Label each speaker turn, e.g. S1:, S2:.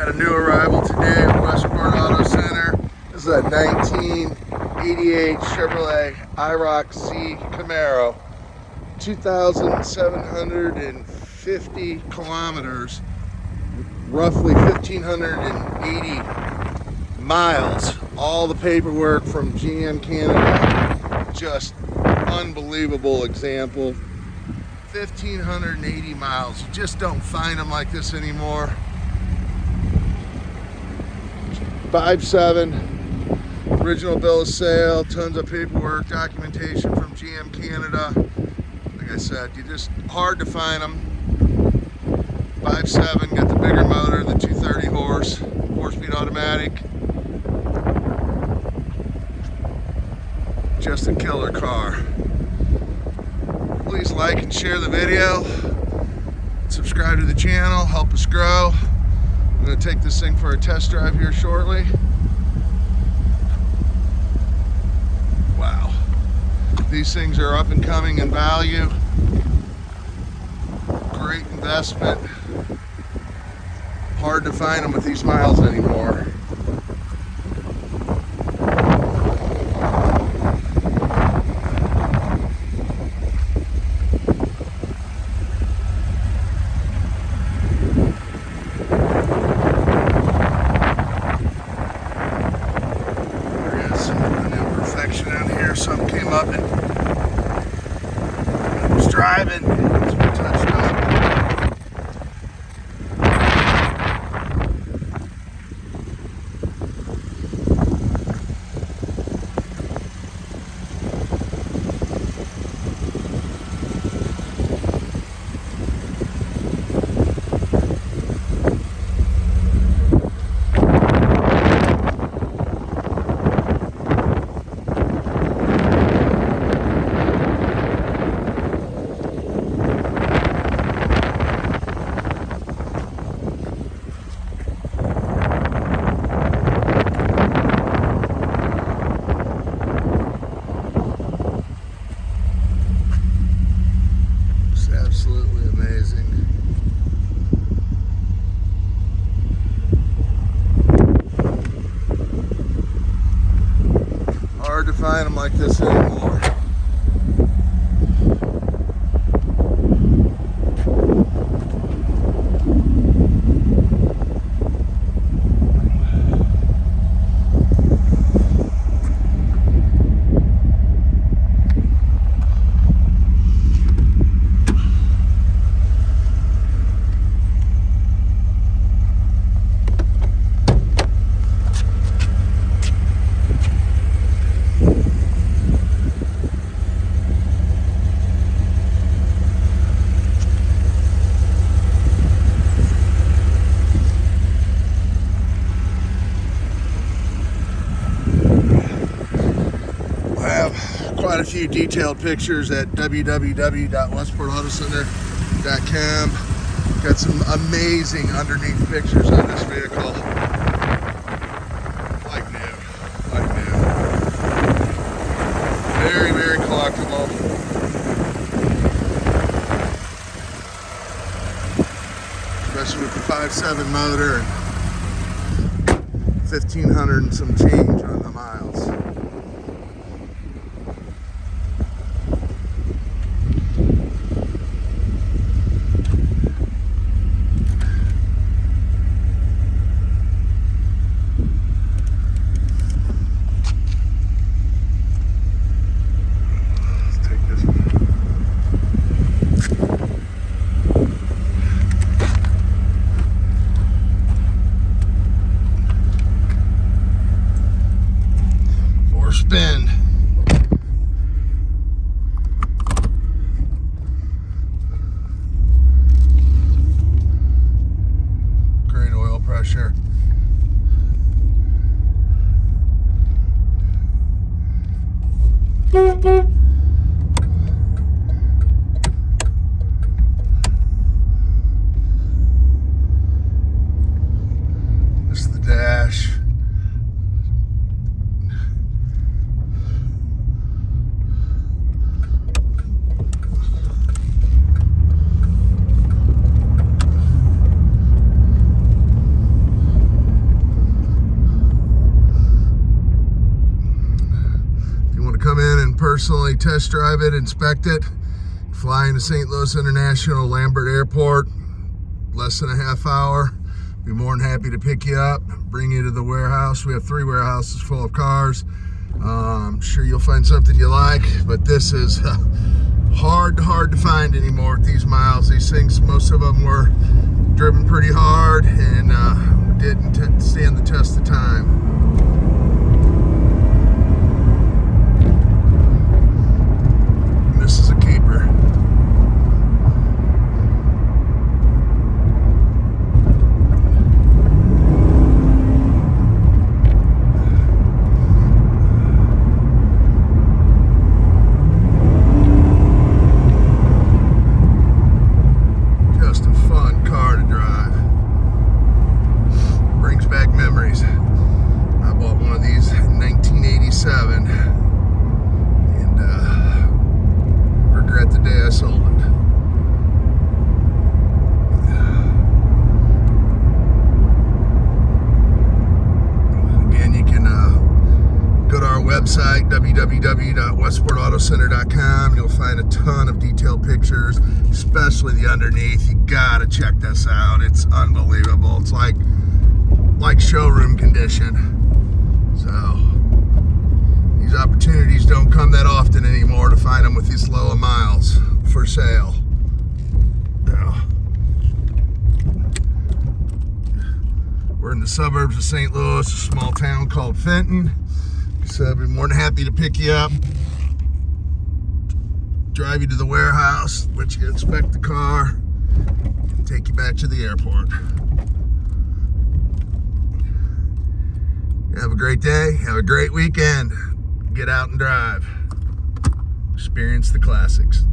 S1: Got a new arrival today at Westport Auto Center. This is a 1988 Chevrolet IROC-Z Camaro. 2,750 kilometers, roughly 1,580 miles. All the paperwork from GM Canada. Just unbelievable example. 1,580 miles. You just don't find them like this anymore. 5.7, original bill of sale, tons of paperwork, documentation from GM Canada. Like I said, you just hard to find them. 5.7, got the bigger motor, the 230 horse, 4-speed automatic. Just a killer car. Please like and share the video. Subscribe to the channel, help us grow. I'm going to take this thing for a test drive here shortly. Wow. These things are up and coming in value. Great investment. Hard to find them with these miles anymore. Out here, some came up and I was driving, so we touched on. Absolutely amazing. Hard to find them like this anymore. Quite a few detailed pictures at www.westportautocenter.com. Got some amazing underneath pictures of this vehicle. Like new. Like new. Very, very collectible. Especially with the 5.7 motor and 1,500 and some change on the miles. Spin. Great oil pressure. This is the dash. personally test drive it, inspect it, fly into St. Louis International Lambert Airport, less than a half hour. Be more than happy to pick you up, bring you to the warehouse. We have 3 warehouses full of cars. I'm sure you'll find something you like, but this is hard to find anymore with these miles. These things, most of them were driven pretty hard and didn't stand the test of time. This is a keeper. Just a fun car to drive. Brings back memories. I bought one of these in 1987 and regret the day I sold it. Again, you can go to our website, www.westportautocenter.com. You'll find a ton of detailed pictures, especially the underneath. You gotta check this out. It's unbelievable. It's like showroom condition. So these opportunities don't come that often anymore to find them with these low of miles for sale. Yeah. We're in the suburbs of St. Louis, a small town called Fenton. So I'd be more than happy to pick you up, drive you to the warehouse, let you inspect the car, and take you back to the airport. Have a great day, have a great weekend. Get out and drive. Experience the classics.